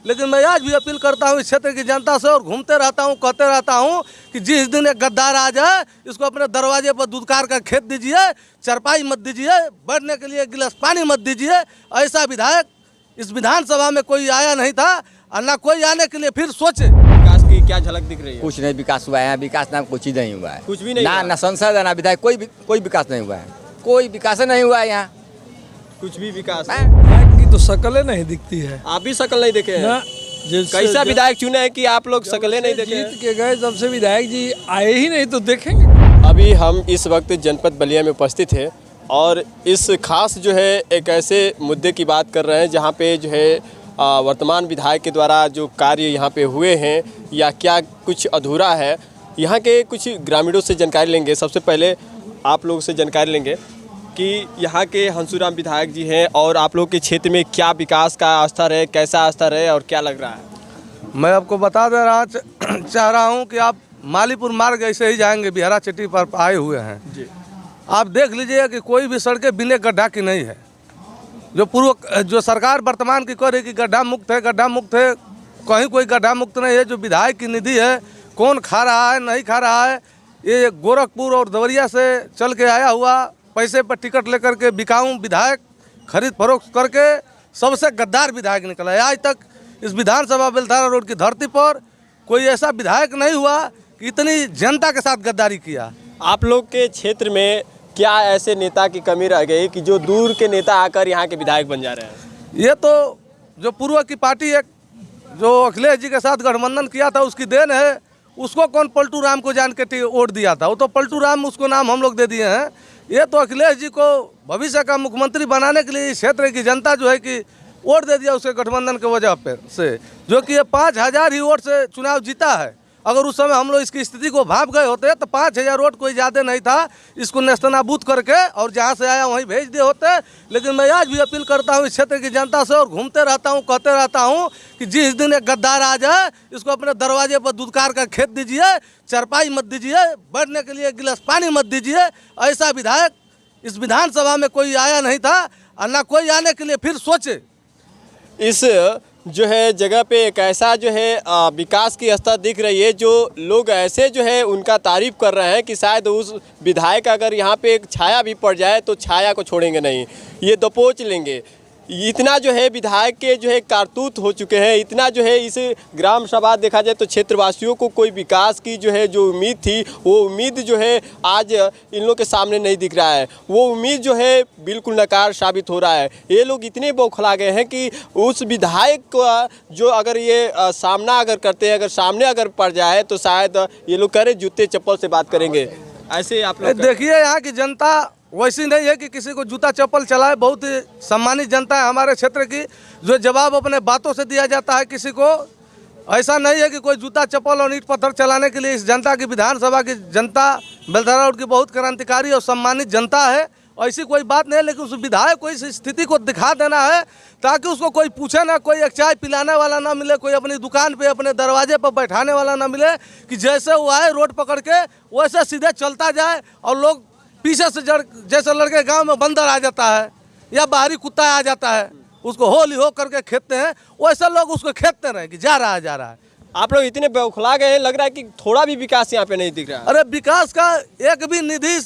लेकिन मैं आज भी अपील करता हूँ इस क्षेत्र की जनता से और घूमते रहता हूँ, कहते रहता हूँ कि जिस दिन एक गद्दार आ जाए इसको अपने दरवाजे पर दुदकार का खेत दीजिए, चरपाई मत दीजिए, बैठने के लिए एक गिलास पानी मत दीजिए। ऐसा विधायक इस विधानसभा में कोई आया नहीं था और ना कोई आने के लिए फिर सोचे। विकास की क्या झलक दिख रही है? कुछ नहीं विकास हुआ है, विकास नाम कुछ ही नहीं हुआ है, कुछ भी नहीं ना हुआ? ना संसद है ना विधायक, कोई विकास नहीं हुआ है, कोई विकास नहीं हुआ है यहाँ। कुछ भी विकास की तो शक्लें नहीं दिखती है आप भी शक्ल नहीं देखे हैं? ना। कैसा विधायक चुने हैं कि आप लोग शक्लें नहीं देखे हैं? जीत के गए जब से विधायक जी आए ही नहीं तो देखेंगे। अभी हम इस वक्त जनपद बलिया में उपस्थित हैं और इस खास जो है एक ऐसे मुद्दे की बात कर रहे हैं जहां पे जो है वर्तमान विधायक के द्वारा जो कार्य यहां पे हुए हैं या क्या कुछ अधूरा है, यहां के कुछ ग्रामीणों से जानकारी लेंगे। सबसे पहले आप लोगों से जानकारी लेंगे कि यहाँ के हंसुराम विधायक जी हैं और आप लोग के क्षेत्र में क्या विकास का स्तर है, कैसा स्तर है और क्या लग रहा है? मैं आपको बता दे रहा चाह रहा हूँ कि आप मालीपुर मार्ग ऐसे ही जाएंगे, बिहारा चट्टी पर आए हुए हैं जी। आप देख लीजिए कि कोई भी सड़कें बिना गड्ढा की नहीं है। जो सरकार वर्तमान की कह रही कि गड्ढा मुक्त है, कहीं कोई गड्ढा मुक्त नहीं है। जो विधायक की निधि है कौन खा रहा है, नहीं खा रहा है। ये गोरखपुर और देवरिया से चल के आया हुआ पैसे पर टिकट लेकर के बिकाऊ विधायक खरीद फरोख्त करके सबसे गद्दार विधायक निकला है। आज तक इस विधानसभा बेलधारा रोड की धरती पर कोई ऐसा विधायक नहीं हुआ कि इतनी जनता के साथ गद्दारी किया। आप लोग के क्षेत्र में क्या ऐसे नेता की कमी रह गई कि जो दूर के नेता आकर यहाँ के विधायक बन जा रहे हैं? ये तो जो पूर्व की पार्टी एक जो अखिलेश जी के साथ गठबंधन किया था उसकी देन है। उसको कौन पलटू राम को जान के वोट दिया था? वो तो पलटू राम उसको नाम हम लोग दे दिए हैं। ये तो अखिलेश जी को भविष्य का मुख्यमंत्री बनाने के लिए इस क्षेत्र की जनता जो है कि वोट दे दिया उसके गठबंधन के वजह पर से, जो कि ये 5000 ही वोट से चुनाव जीता है। अगर उस समय हम लोग इसकी स्थिति को भाप गए होते तो 5000 वोट कोई ज़्यादा नहीं था। इसको नेस्तनाबूद करके और जहाँ से आया वहीं भेज दिए होते। लेकिन मैं आज भी अपील करता हूँ इस क्षेत्र की जनता से और घूमते रहता हूँ, कहते रहता हूँ कि जिस दिन एक गद्दार आ जाए इसको अपने दरवाजे पर दुदकार का खेत दीजिए, चरपाई मत दीजिए, बैठने के लिए एक गिलास पानी मत दीजिए। ऐसा विधायक इस विधानसभा में कोई आया नहीं था और ना कोई आने के लिए फिर सोचे। इस जो है जगह पे एक ऐसा जो है विकास की स्तर दिख रही है, जो लोग ऐसे जो है उनका तारीफ कर रहे हैं कि शायद उस विधायक अगर यहाँ पे एक छाया भी पड़ जाए तो छाया को छोड़ेंगे नहीं, ये दबोच लेंगे। इतना जो है विधायक के जो है कारतूत हो चुके हैं, इतना जो है इस ग्राम सभा देखा जाए तो क्षेत्रवासियों को कोई विकास की जो है जो उम्मीद थी वो उम्मीद जो है आज इन लोगों के सामने नहीं दिख रहा है। वो उम्मीद जो है बिल्कुल नकार साबित हो रहा है। ये लोग इतने बौखला गए हैं कि उस विधायक का जो अगर ये सामना अगर करते हैं, अगर सामने अगर पड़ जाए तो शायद ये लोग कह रहे जूते चप्पल से बात करेंगे। ऐसे आप लोग देखिए यहाँ की जनता वैसी नहीं है कि किसी को जूता चप्पल चलाए। बहुत ही सम्मानित जनता है हमारे क्षेत्र की, जो जवाब अपने बातों से दिया जाता है। किसी को ऐसा नहीं है कि कोई जूता चप्पल और ईंट पत्थर चलाने के लिए इस जनता की विधानसभा की जनता बेलधारा रोड की बहुत क्रांतिकारी और सम्मानित जनता है। ऐसी कोई बात नहीं है, लेकिन उस विधायक को इस स्थिति को दिखा देना है ताकि उसको कोई पूछे ना, कोई एक चाय पिलाने वाला ना मिले, कोई अपनी दुकान पे अपने दरवाजे पर बैठाने वाला ना मिले, कि जैसे वो आए रोड पकड़ के वैसे सीधे चलता जाए और लोग पीछे से जैसे लड़के गांव में बंदर आ जाता है या बाहरी कुत्ता आ जाता है उसको होली हो करके खेदते हैं, वैसे लोग उसको खेदते रहे कि जा रहा है। आप लोग इतने बौखला गए हैं, लग रहा है कि थोड़ा भी विकास यहाँ पे नहीं दिख रहा है। अरे विकास का एक भी निधि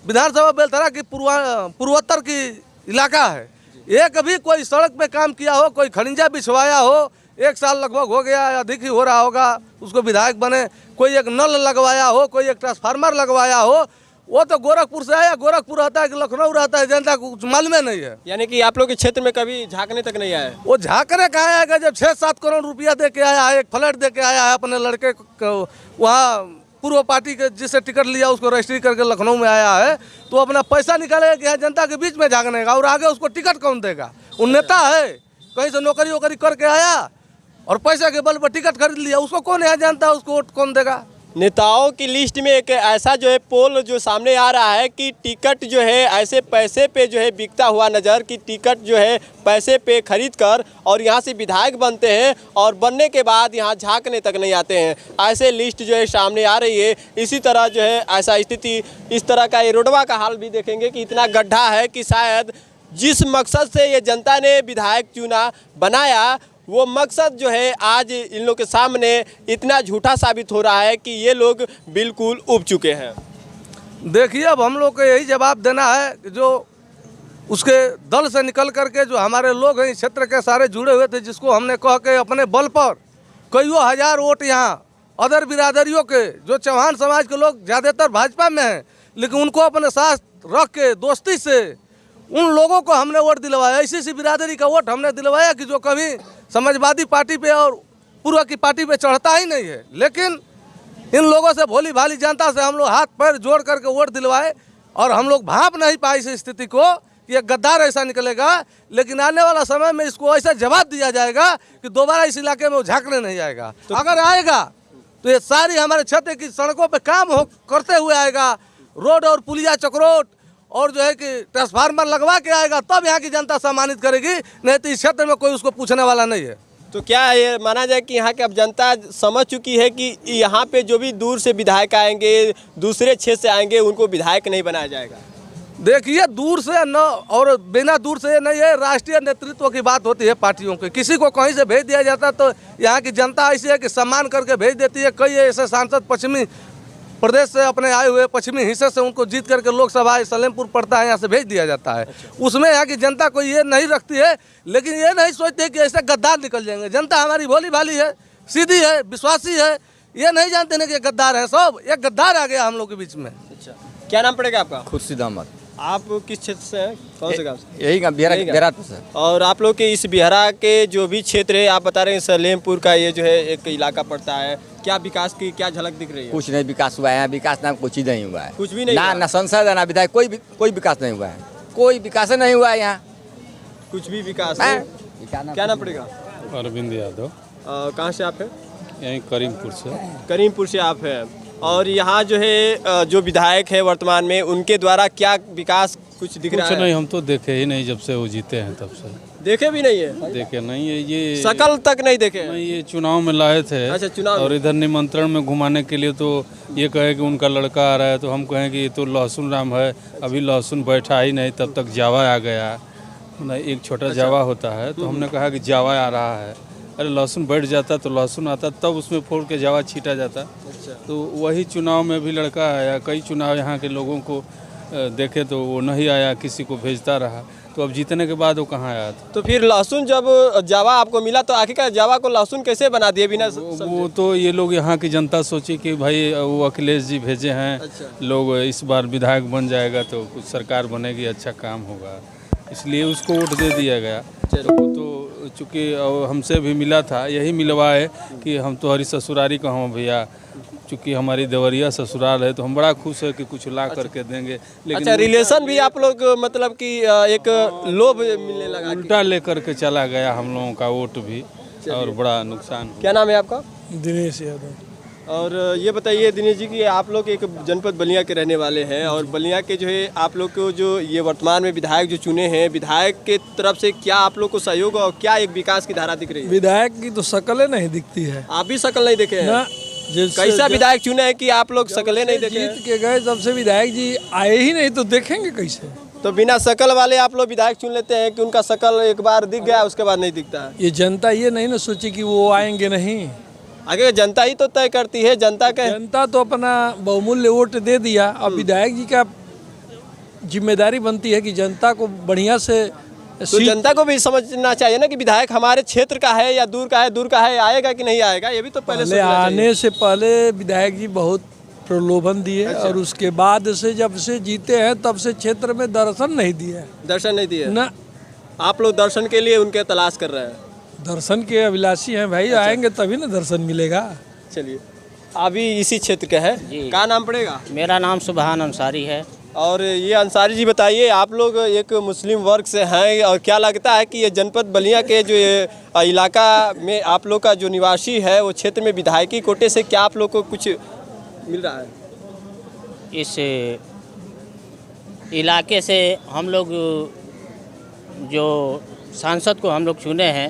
विधानसभा बेलधारा की पूर्वोत्तर की इलाका है, एक भी कोई सड़क पे काम किया हो, कोई खनिजा बिछवाया हो, 1 साल लगभग हो गया, अधिक ही हो रहा होगा उसको विधायक बने, कोई एक नल लगवाया हो, कोई एक ट्रांसफार्मर लगवाया हो, वो तो गोरखपुर से आया। गोरखपुर रहता है कि लखनऊ रहता है, जनता को कुछ मालूम नहीं है। यानी कि आप लोग के क्षेत्र में कभी झांकने तक नहीं आया? वो झांकने कहाँ आएगा जब 6-7 करोड़ रुपया दे के आया है, एक फ्लैट दे के आया है अपने लड़के को, वहाँ पूर्व पार्टी के जिससे टिकट लिया उसको रजिस्ट्री करके लखनऊ में आया है, तो अपना पैसा निकालेगा कि यहाँ जनता के बीच में झांकने का, और आगे उसको टिकट कौन देगा? वो नेता है, कहीं से नौकरी वोकरी करके आया और पैसे के बल पर टिकट खरीद लिया, उसको कौन यहाँ जानता है, उसको वोट कौन देगा? नेताओं की लिस्ट में एक ऐसा जो है पोल जो सामने आ रहा है कि टिकट जो है ऐसे पैसे पे जो है बिकता हुआ नज़र, कि टिकट जो है पैसे पे खरीद कर और यहाँ से विधायक बनते हैं और बनने के बाद यहाँ झांकने तक नहीं आते हैं। ऐसे लिस्ट जो है सामने आ रही है। इसी तरह जो है ऐसा स्थिति, इस तरह का एरोडवा का हाल भी देखेंगे कि इतना गड्ढा है कि शायद जिस मकसद से ये जनता ने विधायक चुना बनाया वो मकसद जो है आज इन लोग के सामने इतना झूठा साबित हो रहा है कि ये लोग बिल्कुल उब चुके हैं। देखिए, अब हम लोग को यही जवाब देना है कि जो उसके दल से निकल करके जो हमारे लोग हैं इस क्षेत्र के सारे जुड़े हुए थे, जिसको हमने कह के अपने बल पर कईयों हजार वोट यहाँ अदर बिरादरियों के जो चौहान समाज के लोग ज़्यादातर भाजपा में हैं, लेकिन उनको अपने साथ रख के दोस्ती से उन लोगों को हमने वोट दिलवाया। ऐसी बिरादरी का वोट हमने दिलवाया कि जो कभी समाजवादी पार्टी पे और पूर्व की पार्टी पे चढ़ता ही नहीं है, लेकिन इन लोगों से भोली भाली जनता से हम लोग हाथ पैर जोड़ करके वोट दिलवाए और हम लोग भाप नहीं पाए इस स्थिति को कि एक गद्दार ऐसा निकलेगा। लेकिन आने वाला समय में इसको ऐसा जवाब दिया जाएगा कि दोबारा इस इलाके में वो झांकने नहीं आएगा। तो अगर आएगा तो ये सारी हमारे क्षेत्र की सड़कों पे काम हो करते हुए आएगा, रोड और पुलिया चक्रोट और जो है कि ट्रांसफार्मर लगवा के आएगा, तब यहाँ की जनता सम्मानित करेगी, नहीं तो इस क्षेत्र में कोई उसको पूछने वाला नहीं है। तो क्या ये माना जाए कि यहाँ की अब जनता समझ चुकी है कि यहाँ पे जो भी दूर से विधायक आएंगे, दूसरे क्षेत्र से आएंगे, उनको विधायक नहीं बनाया जाएगा? देखिए, दूर से न और बिना दूर से नहीं है, राष्ट्रीय नेतृत्व की बात होती है पार्टियों की। किसी को कहीं से भेज दिया जाता तो यहाँ की जनता ऐसी है कि सम्मान करके भेज देती है। कई ऐसे सांसद पश्चिमी प्रदेश से अपने आए हुए पश्चिमी हिस्से से उनको जीत करके लोकसभा सलेमपुर पड़ता है, यहाँ से भेज दिया जाता है। उसमें यहाँ की जनता को ये नहीं रखती है, लेकिन ये नहीं सोचती कि ऐसे गद्दार निकल जाएंगे। जनता हमारी भोली भाली है, सीधी है, विश्वासी है, ये नहीं जानते ना कि गद्दार है। सब एक गद्दार आ गया हम लोग के बीच में। अच्छा, क्या नाम पड़ेगा आपका? खुर्शीद अहमद। आप किस क्षेत्र से हैं? कौन से गाँव से? यही गाँव बिहारा से। और आप लोग के इस बिहारा के जो भी क्षेत्र है, आप बता रहे हैं सलेमपुर का ये जो है एक इलाका पड़ता है, क्या विकास की क्या झलक दिख रही है? कुछ नहीं विकास हुआ है, विकास नाम कुछ ही नहीं हुआ है, कुछ भी नहीं ना हुआ? ना संसद है ना विधायक, कोई विकास नहीं हुआ है, कोई विकास नहीं हुआ है यहाँ, कुछ भी विकास हैं? नहीं। क्या नाम पड़ेगा? अरविंद यादव। कहाँ से आप हैं? यहीं करीमपुर से। करीमपुर से आप हैं। और यहाँ जो है जो विधायक है वर्तमान में, उनके द्वारा क्या विकास कुछ दिख रहा कुछ है? नहीं, हम तो देखे ही नहीं जब से वो जीते हैं तब से। देखे भी नहीं है? देखे नहीं है, ये शकल तक नहीं देखे? नहीं, ये चुनाव में लाए थे। अच्छा, चुनाव में। और इधर निमंत्रण में घुमाने के लिए तो ये कहे कि उनका लड़का आ रहा है, तो हम कहें कि ये तो लहसुन राम है, अभी लहसुन बैठा ही नहीं, तब तक जावा आ गया। नहीं, एक छोटा जावा होता है, तो हमने कहा कि जावा आ रहा है। अरे लहसुन बैठ जाता तो लहसुन आता, तब उसमें फोड़ के जावा छीटा जाता। तो वही चुनाव में भी लड़का आया। कई चुनाव यहाँ के लोगों को देखे तो वो नहीं आया, किसी को भेजता रहा, तो अब जीतने के बाद वो कहाँ आया था। तो फिर लहसुन जब जावा आपको मिला तो आखिरकार जावा को लहसुन कैसे बना दिए बिना वो तो ये लोग यहाँ की जनता सोची कि भाई वो अखिलेश जी भेजे हैं। अच्छा। लोग इस बार विधायक बन जाएगा तो कुछ सरकार बनेगी, अच्छा काम होगा, इसलिए उसको वोट दे दिया गया। तो वो तो चूँकि हमसे भी मिला था, यही मिलवाए कि हम तो हरी ससुरारी का हूँ भैया, चूँकि हमारी देवरिया ससुराल है, तो हम बड़ा खुश है कि कुछ ला करके देंगे। लेकिन अच्छा, रिलेशन भी आप लोग मतलब कि एक लोभ मिलने लगा? उल्टा लेकर के चला गया हम लोगों का वोट भी, और बड़ा नुकसान हुआ। क्या नाम है आपका? दिनेश यादव। और ये बताइए दिनेश जी कि आप लोग एक जनपद बलिया के रहने वाले हैं, और बलिया के जो है आप लोग को जो ये वर्तमान में विधायक जो चुने हैं, विधायक के तरफ से क्या आप लोग को सहयोग और क्या एक विकास की धारा दिख रही है? विधायक की तो शकलें नहीं दिखती है आप भी शकल नहीं देखे हैं? ना। कैसा विधायक चुने हैं कि आप लोग शकलें नहीं देखे हैं? जीत के गए तब से विधायक जी आए ही नहीं, तो देखेंगे कैसे? तो बिना शकल वाले आप लोग विधायक चुन लेते हैं कि उनका शकल एक बार दिख गया उसके बाद नहीं दिखता है? ये जनता ये नहीं ना सोची कि वो आएंगे नहीं। आगे जनता ही तो तय करती है। जनता तो अपना बहुमूल्य वोट दे दिया। अब विधायक जी का जिम्मेदारी बनती है कि जनता को बढ़िया से तो जनता को भी समझना चाहिए ना कि विधायक हमारे क्षेत्र का है या दूर का है, आएगा कि नहीं आएगा, ये भी तो पहले आने से पहले विधायक जी बहुत प्रलोभन दिए। अच्छा। और उसके बाद से जब से जीते हैं तब से क्षेत्र में दर्शन नहीं दिए ना। आप लोग दर्शन के लिए उनके तलाश कर रहे हैं? दर्शन के अभिलाषी हैं भाई। अच्छा। आएंगे तभी ना दर्शन मिलेगा। चलिए, अभी इसी क्षेत्र के है, क्या नाम पड़ेगा? मेरा नाम सुबहान अंसारी है। और ये अंसारी जी बताइए, आप लोग एक मुस्लिम वर्ग से हैं, और क्या लगता है कि ये जनपद बलिया के जो ये इलाका में आप लोग का जो निवासी है, वो क्षेत्र में विधायकी कोटे से क्या आप लोग को कुछ मिल रहा है? इस इलाके से हम लोग जो सांसद को हम लोग चुने हैं,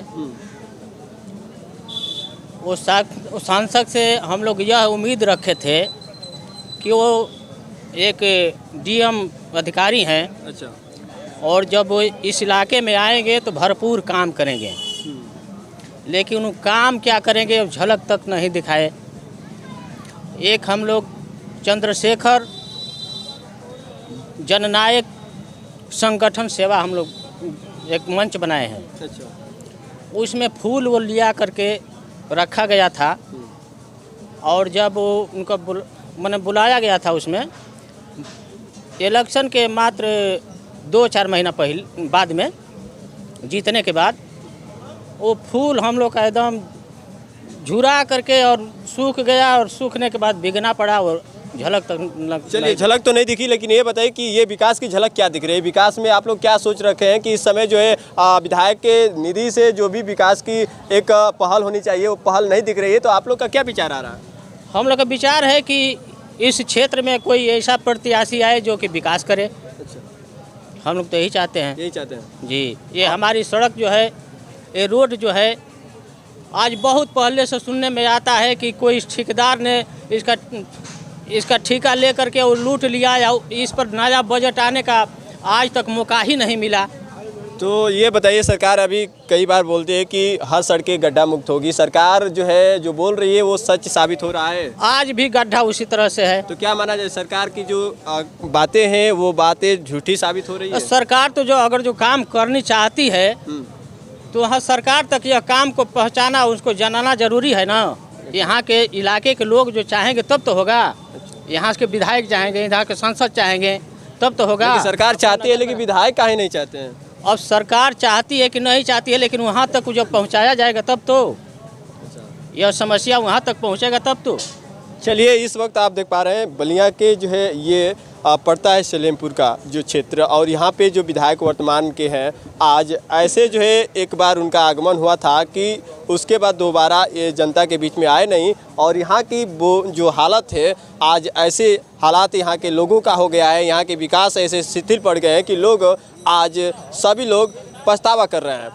वो सांसद से हम लोग यह उम्मीद रखे थे कि वो एक डीएम अधिकारी हैं। अच्छा। और जब वो इस इलाके में आएंगे तो भरपूर काम करेंगे। लेकिन वो काम क्या करेंगे अब झलक तक नहीं दिखाए। एक हम लोग चंद्रशेखर जननायक संगठन सेवा हम लोग एक मंच बनाए हैं। अच्छा। उसमें फूल वो लिया करके रखा गया था और जब वो उनका मैंने बुलाया गया था उसमें इलेक्शन के मात्र 2-4 महीना पहले बाद में जीतने के बाद वो फूल हम लोग का एकदम झुरा करके और सूख गया और सूखने के बाद बिगना पड़ा और झलक तक चलिए झलक तो नहीं दिखी, लेकिन ये बताइए कि ये विकास की झलक क्या दिख रही है? विकास में आप लोग क्या सोच रखे हैं कि इस समय जो है विधायक के निधि से जो भी विकास की एक पहल होनी चाहिए वो पहल नहीं दिख रही है, तो आप लोग का क्या विचार आ रहा है? हम लोग का विचार है कि इस क्षेत्र में कोई ऐसा प्रत्याशी आए जो कि विकास करे। हम लोग तो यही चाहते हैं। यही चाहते हैं जी। ये हमारी सड़क जो है, ये रोड जो है, आज बहुत पहले से सुनने में आता है कि कोई ठेकेदार ने इसका ठेका लेकर के वो लूट लिया या इस पर नया बजट आने का आज तक मौका ही नहीं मिला। तो ये बताइए, सरकार अभी कई बार बोलती है कि हर सड़कें गड्ढा मुक्त होगी, सरकार जो है जो बोल रही है वो सच साबित हो रहा है? आज भी गड्ढा उसी तरह से है। तो क्या माना जाए, सरकार की जो बातें हैं वो बातें झूठी साबित हो रही है? सरकार तो जो अगर जो काम करनी चाहती है तो वहाँ सरकार तक यह काम को पहचाना, उसको जनाना जरूरी है ना। यहाँ के इलाके के लोग जो चाहेंगे तब तो होगा। यहाँ के विधायक चाहेंगे, यहाँ के सांसद चाहेंगे तब तो होगा। सरकार चाहती है लेकिन विधायक काहे नहीं चाहते हैं? अब सरकार चाहती है कि नहीं चाहती है, लेकिन वहाँ तक जब पहुँचाया जाएगा तब तो यह समस्या वहाँ तक पहुँचेगा तब तो। चलिए, इस वक्त आप देख पा रहे हैं बलिया के जो है ये पड़ता है सलेमपुर का जो क्षेत्र, और यहाँ पे जो विधायक वर्तमान के हैं आज ऐसे जो है एक बार उनका आगमन हुआ था कि उसके बाद दोबारा ये जनता के बीच में आए नहीं, और यहाँ की वो जो हालत है आज ऐसे हालात यहाँ के लोगों का हो गया है, यहाँ के विकास ऐसे शिथिल पड़ गए हैं कि लोग आज सभी लोग पछतावा कर रहे हैं।